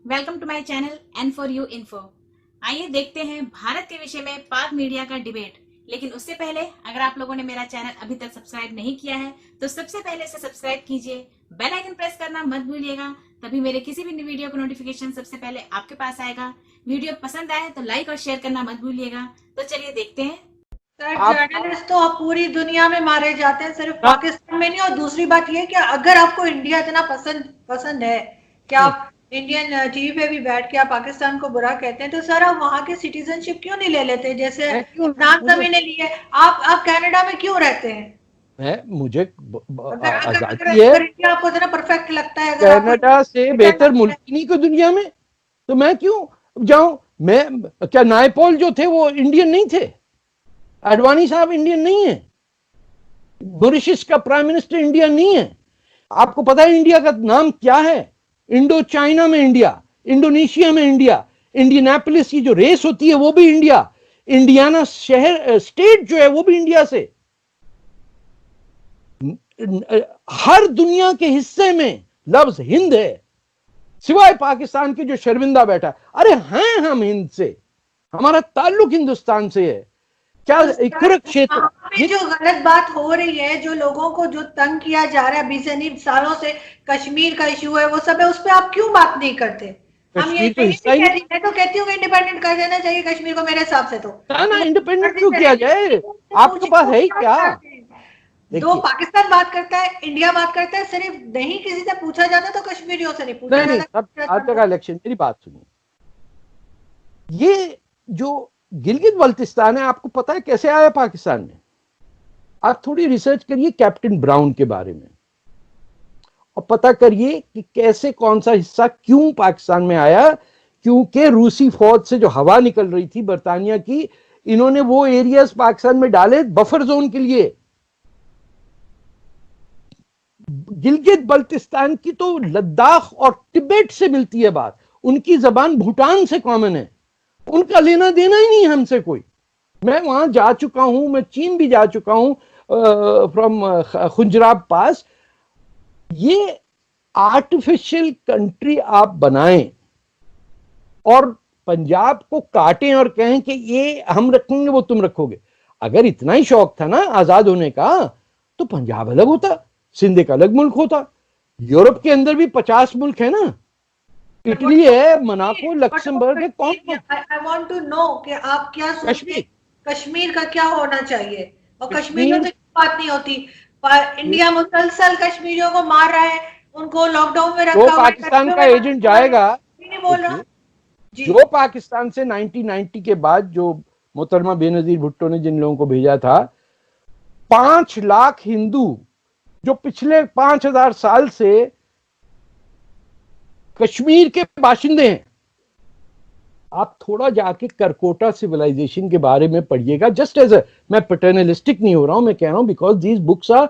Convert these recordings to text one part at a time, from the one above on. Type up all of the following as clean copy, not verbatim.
Welcome to my channel N for you info. आइए देखते हैं भारत के विषय में पाक मीडिया का डिबेट। लेकिन उससे पहले अगर आप लोगों ने मेरा चैनल अभी तक सब्सक्राइब नहीं किया है तो सबसे पहले इसे सब्सक्राइब कीजिए, बेल आइकन प्रेस करना मत भूलिएगा, तभी मेरे किसी भी वीडियो का नोटिफिकेशन सबसे पहले आपके पास आएगा। वीडियो पसंद आए तो लाइक और शेयर करना मत भूलिएगा। तो चलिए देखते हैं। सर, आप जर्नलिस्ट तो अब पूरी दुनिया में मारे जाते हैं, सिर्फ हाँ, पाकिस्तान में नहीं। और दूसरी बात ये कि अगर आपको इंडिया इतना पसंद है कि आप इंडियन टीवी पे भी बैठ के आप पाकिस्तान को बुरा कहते हैं, तो सर आप वहां की सिटीजनशिप क्यों नहीं ले लेते? जैसे मैं क्यों अदनान मुझे समी ने ली है। आप कनाडा में क्यों रहते हैं? मुझे अगर अगर अगर आजादी है। अगर इंडिया आपको इतना परफेक्ट लगता है, अगर आपको कनाडा से बेहतर मुल्क ही नहीं को दुनिया में, तो मैं क्यों जाऊं? मैं क्या, नायपॉल जो थे वो इंडियन नहीं थे? आडवाणी साहब इंडियन नहीं है? मॉरिशस का प्राइम मिनिस्टर इंडियन नहीं है? आपको पता है इंडिया का नाम क्या है? इंडो चाइना में इंडिया, इंडोनेशिया में इंडिया, इंडियनापोलिस की जो रेस होती है वो भी इंडिया, इंडियाना शहर स्टेट जो है वो भी इंडिया से। हर दुनिया के हिस्से में लफ्ज हिंद है, सिवाय पाकिस्तान के जो शर्मिंदा बैठा है। अरे हैं हम हिंद से, हमारा ताल्लुक हिंदुस्तान से है। क्या कुरुक्षेत्र में जो गलत बात हो रही है, जो लोगों को जो तंग किया जा रहा है 20 सालों से, कश्मीर का इशू है, वो सब है, उस पर आप क्यों बात नहीं करते? हम ये कश्मीर तो नहीं हिस्सा ही कह नहीं। रही, मैं तो कहती हूँ कि इंडिपेंडेंट कर देना चाहिए कश्मीर को, मेरे हिसाब से तो ना इंडिपेंडेंट क्यों किया चलेगी। जाए? आपके पास है ही क्या? दो देखिए, पाकिस्तान बात करता है, इंडिया बात करता है, सिर्फ नहीं किसी से पूछा जाता तो कश्मीरियों से नहीं पूछा नहीं सब आज तक जाता। इलेक्शन, मेरी बात सुनिए। ये जो गिलगित बल्तिस्तान है, आपको पता है कैसे आया पाकिस्तान में? आप थोड़ी रिसर्च करिए कैप्टन ब्राउन के बारे में और पता करिए कि कैसे, कौन सा हिस्सा क्यों पाकिस्तान में आया। क्योंकि रूसी फौज से जो हवा निकल रही थी बरतानिया की, इन्होंने वो एरियाज पाकिस्तान में डाले बफर जोन के लिए। गिलगित बल्तिस्तान की तो लद्दाख और तिब्बत से मिलती है बात, उनकी जबान भूटान से कॉमन है, उनका लेना देना ही नहीं हमसे कोई। मैं वहां जा चुका हूं, मैं चीन भी जा चुका हूं, फ्रॉम खुंजराब पास। ये आर्टिफिशियल कंट्री आप बनाएं और पंजाब को काटें और कहें कि ये हम रखेंगे वो तुम रखोगे। अगर इतना ही शौक था ना आजाद होने का, तो पंजाब अलग होता, सिंध एक अलग मुल्क होता। यूरोप के अंदर भी 50 मुल्क है ना, इटली है, मोनाको, लक्समबर्ग है, कौन? आई वांट टू नो कि आप क्या सोचते हैं कश्मीर कश्मीर का क्या होना चाहिए, और कश्मीरियों कश्मीर से क्यों बात नहीं होती? इंडिया मुसलसल कश्मीरियों को मार रहा है, उनको लॉकडाउन में जो रखा हुआ है, पाकिस्तान का कश्मीर एजेंट जाएगा, में नहीं बोल रहा। देखिए, जी जो पाकिस्तान से 1990 के बाद जो मोहतरमा बेनजीर भुट्टो ने जिन लोगों को भेजा था, 5 लाख हिंदू जो पिछले 5000 साल से कश्मीर के बाशिंदे हैं। आप थोड़ा जाके करकोटा सिविलाइजेशन के बारे में पढ़िएगा। जस्ट एज मैं पैटर्नलिस्टिक नहीं हो रहा हूं, मैं कह रहा हूं because these books are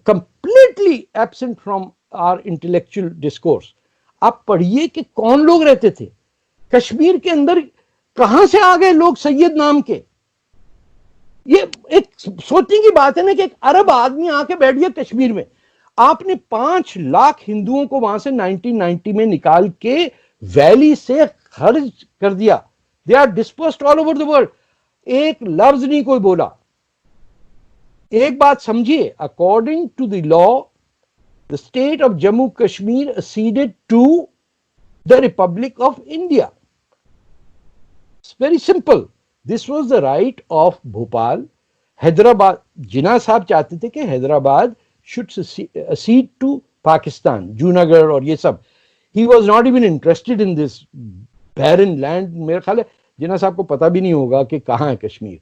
completely absent from our intellectual discourse. आप पढ़िए कि कौन लोग रहते थे कश्मीर के अंदर, कहां से आ गए लोग सैयद नाम के। ये एक सोचने की बात है ना कि एक अरब आदमी आके बैठ गया कश्मीर में। आपने 5 लाख हिंदुओं को वहां से 1990 में निकाल के वैली से खर्च कर दिया। They are dispersed all over the world. एक लफ्ज नहीं कोई बोला। एक बात समझिए, according to the law the state of Jammu Kashmir acceded to the republic of India. It's very simple. This was the right of Bhopal. Hyderabad, Jinnah साहब चाहते थे कि Hyderabad should accede to Pakistan, Junagadh और ये सब। He was not even interested in this barren land. मेरा ख्याल है जिना साहब को पता भी नहीं होगा कि कहां है कश्मीर।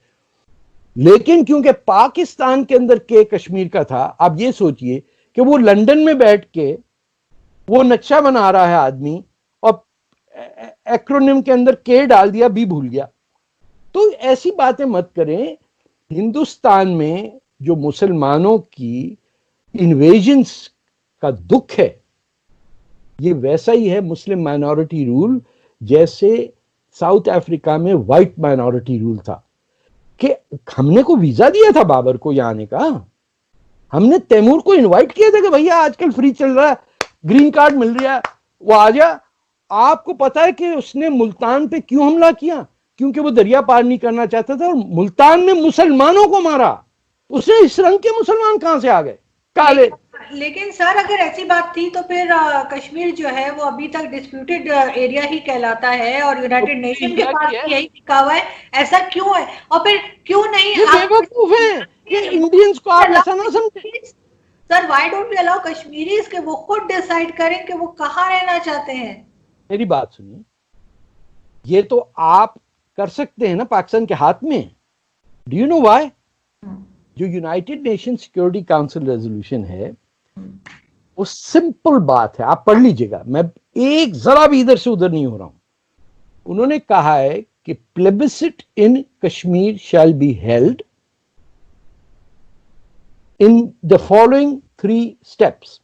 लेकिन क्योंकि पाकिस्तान के अंदर के कश्मीर का था, आप ये सोचिए कि वो लंदन में बैठ के वो नक्शा बना रहा है आदमी, और एक्रोनिम के अंदर के डाल दिया, बी भूल गया। तो ऐसी बातें मत करें। हिंदुस्तान में जो मुसलमानों की इन्वेजन्स का दुख है, ये वैसा ही है मुस्लिम माइनॉरिटी रूल जैसे साउथ अफ्रीका में व्हाइट माइनॉरिटी रूल था। कि हमने को वीजा दिया था बाबर को यहां आने का, हमने तैमूर को इनवाइट किया था कि भैया आजकल फ्री चल रहा है, ग्रीन कार्ड मिल रहा है, वो आ जा, आपको पता है कि उसने मुल्तान पे क्यों हमला किया? क्योंकि वो दरिया पार नहीं करना चाहता था और मुल्तान में मुसलमानों को मारा। उसने इस रंग के मुसलमान कहां से आ गए? काले। लेकिन सर अगर ऐसी बात थी तो फिर कश्मीर जो है वो अभी तक डिस्प्यूटेड एरिया ही कहलाता है और यूनाइटेड नेशन के इंडिया पास की है। भी यही लिखा हुआ है। ऐसा क्यों है? और फिर क्यों नहीं ये आप बेवकूफ है, ये इंडियंस को आप ऐसा ना समझे। Sir why don't we allow Kashmiris के वो खुद डिसाइड करें कि वो कहाँ रहना चाहते हैं? मेरी बात सुनिए, ये तो आप कर सकते हैं ना पाकिस्तान के हाथ में। Do you know why? जो United Nation Security Council resolution है वो सिंपल बात है, आप पढ़ लीजिएगा, मैं एक जरा भी इधर से उधर नहीं हो रहा हूं। उन्होंने कहा है कि plebiscite in Kashmir shall be held in the following 3 steps.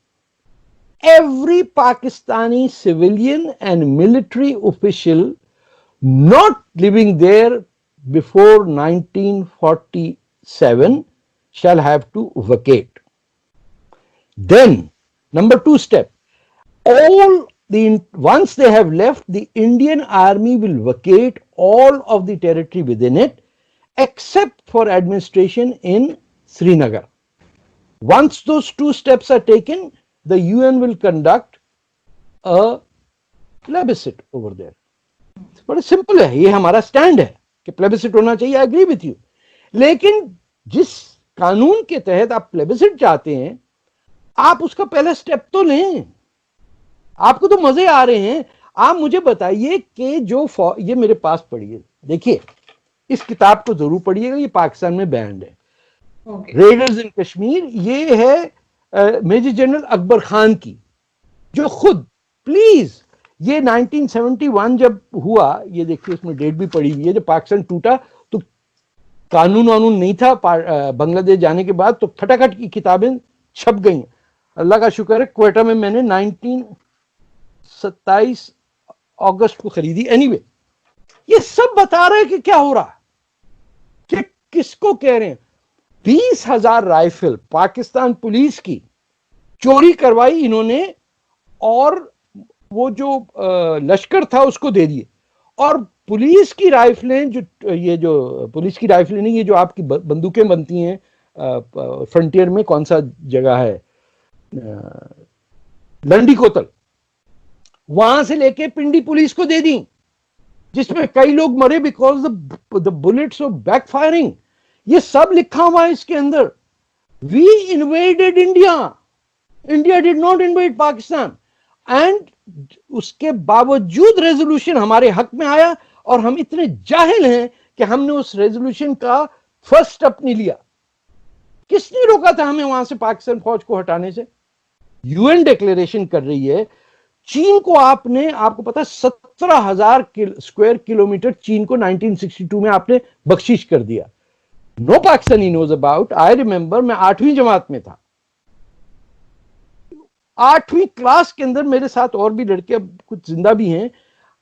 Every Pakistani civilian and military official not living there before 1947 shall have to vacate. Then, number 2 step, once they have left, the Indian army will vacate all of the territory within it except for administration in Srinagar. Once those 2 steps are taken, the UN will conduct a plebiscite over there. बड़ा simple है, ये हमारा stand है कि plebiscite होना चाहिए। I agree with you. लेकिन जिस कानून के तहत आप प्लेबिसिट चाहते हैं, आप उसका पहला स्टेप तो लें। आपको तो मजे आ रहे हैं। आप मुझे बताइए कि जो ये मेरे पास पढ़िए, देखिए इस किताब को जरूर पढ़िएगा, ये पाकिस्तान में बैंड है। रेडर्स इन कश्मीर, ये है मेजर जनरल अकबर खान की, जो खुद, प्लीज, ये 1971 जब हुआ, ये देखिए इसमें डेट भी पड़ी हुई है, जब पाकिस्तान टूटा तो कानून वानून नहीं था बांग्लादेश जाने के बाद, तो फटाफट की किताबें छप गई। अल्लाह का शुक्र है क्वेटा में मैंने 27 अगस्त को खरीदी। एनीवे, ये सब बता रहे हैं कि क्या हो रहा है, कि किसको कह रहे हैं। 20,000 राइफल पाकिस्तान पुलिस की चोरी करवाई इन्होंने, और वो जो लश्कर था उसको दे दिए। और पुलिस की राइफलें, जो ये जो पुलिस की राइफलें नहीं, ये जो आपकी बंदूकें बनती हैं फ्रंटियर में, कौन सा जगह है, लंडी कोतल, वहां से लेके पिंडी पुलिस को दे दी, जिसमें कई लोग मरे because the bullets of backfiring. ये सब लिखा हुआ है इसके अंदर। We invaded India, India did not invade Pakistan, and उसके बावजूद रेजोल्यूशन हमारे हक में आया, और हम इतने जाहिल हैं कि हमने उस रेजोल्यूशन का फर्स्ट स्टेप नहीं लिया। किसने रोका था हमें वहां से पाकिस्तान फौज को हटाने से? यूएन डिक्लेरेशन कर रही है। चीन को आपने, आपको पता है 17,000 स्क्वायर किलोमीटर चीन को 1962 में आपने बख्शीश कर दिया। No Pakistani knows about. I remember, मैं 8वीं जमात में था, 8वीं क्लास के अंदर मेरे साथ और भी लड़के अब कुछ जिंदा भी हैं।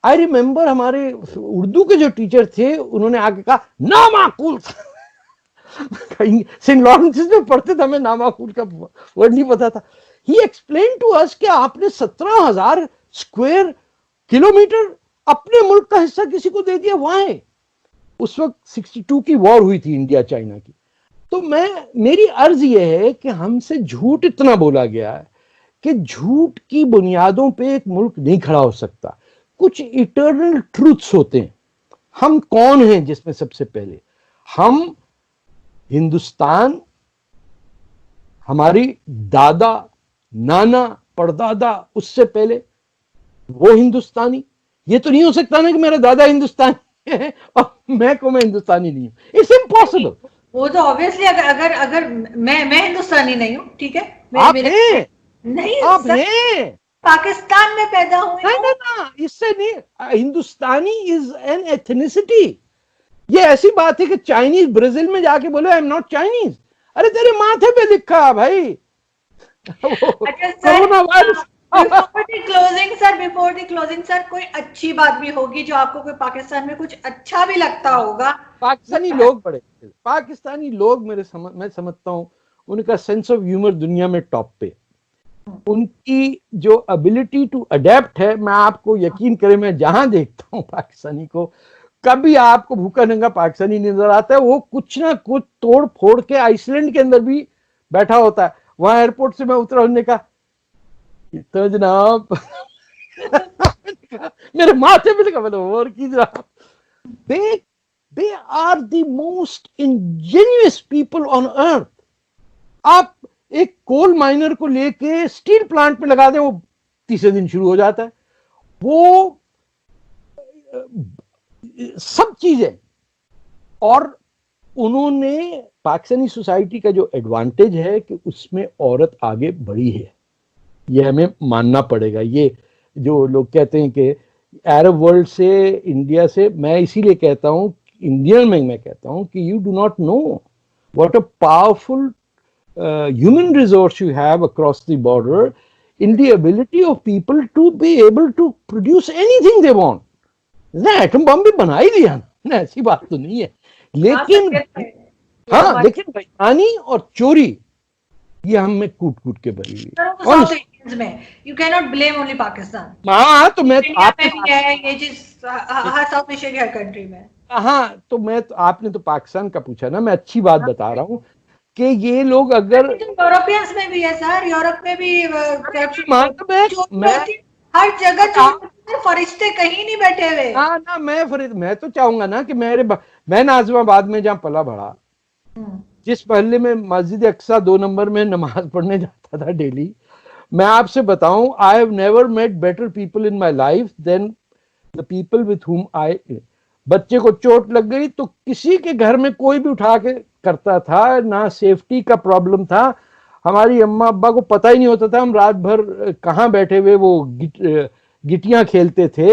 आई रिमेंबर हमारे उर्दू के जो टीचर थे, उन्होंने आके कहा नामाकूल था। सेंट लॉरेंस में पढ़ते थे, हमें नामाकूल का वर्ड नहीं पता था। ही एक्सप्लेन टू अस कि आपने 17,000 स्क्वायर किलोमीटर अपने मुल्क का हिस्सा किसी को दे दिया। वाई? उस वक्त 62 की वॉर हुई थी इंडिया चाइना की। तो मेरी अर्ज यह है कि हमसे झूठ इतना बोला गया है कि झूठ की बुनियादों पे एक मुल्क नहीं खड़ा हो सकता। कुछ इटर्नल ट्रूथ्स होते हैं। हम कौन हैं? जिसमें सबसे पहले हम हिंदुस्तान, हमारी दादा, नाना, परदादा, उससे पहले वो हिंदुस्तानी। ये तो नहीं हो सकता ना कि मेरा दादा हिंदुस्तानी है और मैं हिंदुस्तानी नहीं हूं। It's impossible. वो तो ऑब्वियसली अगर अगर मैं हिंदुस्तानी नहीं हूँ, ठीक है, आप हैं, नहीं, आप हैं, पाकिस्तान में पैदा हुए नहीं हूँ। ना, इससे नहीं। हिंदुस्तानी इज एन एथनिसिटी। ये ऐसी बात है कि चाइनीज ब्राजील में जाके बोले आई एम नॉट चाइनीज। अरे तेरे माथे पे लिखा है भाई। Corona virus. Before the closing sir, कोई अच्छी बात भी होगी जो आपको कोई पाकिस्तान में कुछ अच्छा भी लगता होगा? पाकिस्तानी लोग बड़े, पाकिस्तानी लोग मैं समझता हूं उनका सेंस ऑफ ह्यूमर दुनिया में टॉप पे। उनकी जो एबिलिटी टू अडेप्ट है, मैं आपको यकीन करें, मैं जहां देखता हूं पाकिस्तानी को, कभी आपको भूखा नंगा पाकिस्तानी नजर आता है। वो कुछ ना कुछ तोड़ फोड़ के आइसलैंड के अंदर भी बैठा होता है। वहां एयरपोर्ट से मैं उतरा, उन्होंने कहा इतना जनाब मेरे माथे पे लगा, और की जनाब। They are the most ingenious people on earth. आप एक कोल माइनर को लेके स्टील प्लांट में लगा दें, वो तीसरे दिन शुरू हो जाता है। वो सब चीजें, और उन्होंने पाकिस्तानी सोसाइटी का जो एडवांटेज है कि उसमें औरत आगे बढ़ी है, ये हमें मानना पड़ेगा। ये जो लोग कहते हैं कि अरब वर्ल्ड से, इंडिया से, मैं इसीलिए कहता हूं, इंडियन में मैं कहता हूं कि you do not know what a powerful human resource you have across the border in the ability of people to be able to produce anything they want. Atom bomb भी बना ही लिया ना, ऐसी बात तो नहीं है। लेकिन हाँ, लेकिन बेईमानी और चोरी ये हम में कूट कूट के भरी हुई में। You can not blame only Pakistan. हाँ, तो मैं भी है ये चीज हर साउथ एशिया की हर कंट्री में। हाँ, तो मैं तो, आपने तो पाकिस्तान का पूछा ना, मैं अच्छी बात बता रहा हूँ कि ये लोग अगर यूरोपियंस में भी है सर, यूरोप में भी मैं हर जगह फरिश्ते कहीं नहीं बैठे हुए। हाँ ना, मैं तो चाहूंगा ना कि मैं नाजिमाबाद में जहाँ पला बढ़ा, जिस मोहल्ले में मस्जिद अक्सा 2 नंबर में नमाज पढ़ने जाता था डेली, मैं आपसे बताऊं, I have never met better people in my life than the people with whom I. बच्चे को चोट लग गई तो किसी के घर में कोई भी उठा के करता था, ना सेफ्टी का प्रॉब्लम था। हमारी अम्मा अब्बा को पता ही नहीं होता था हम रात भर कहाँ बैठे हुए वो गिटियां खेलते थे।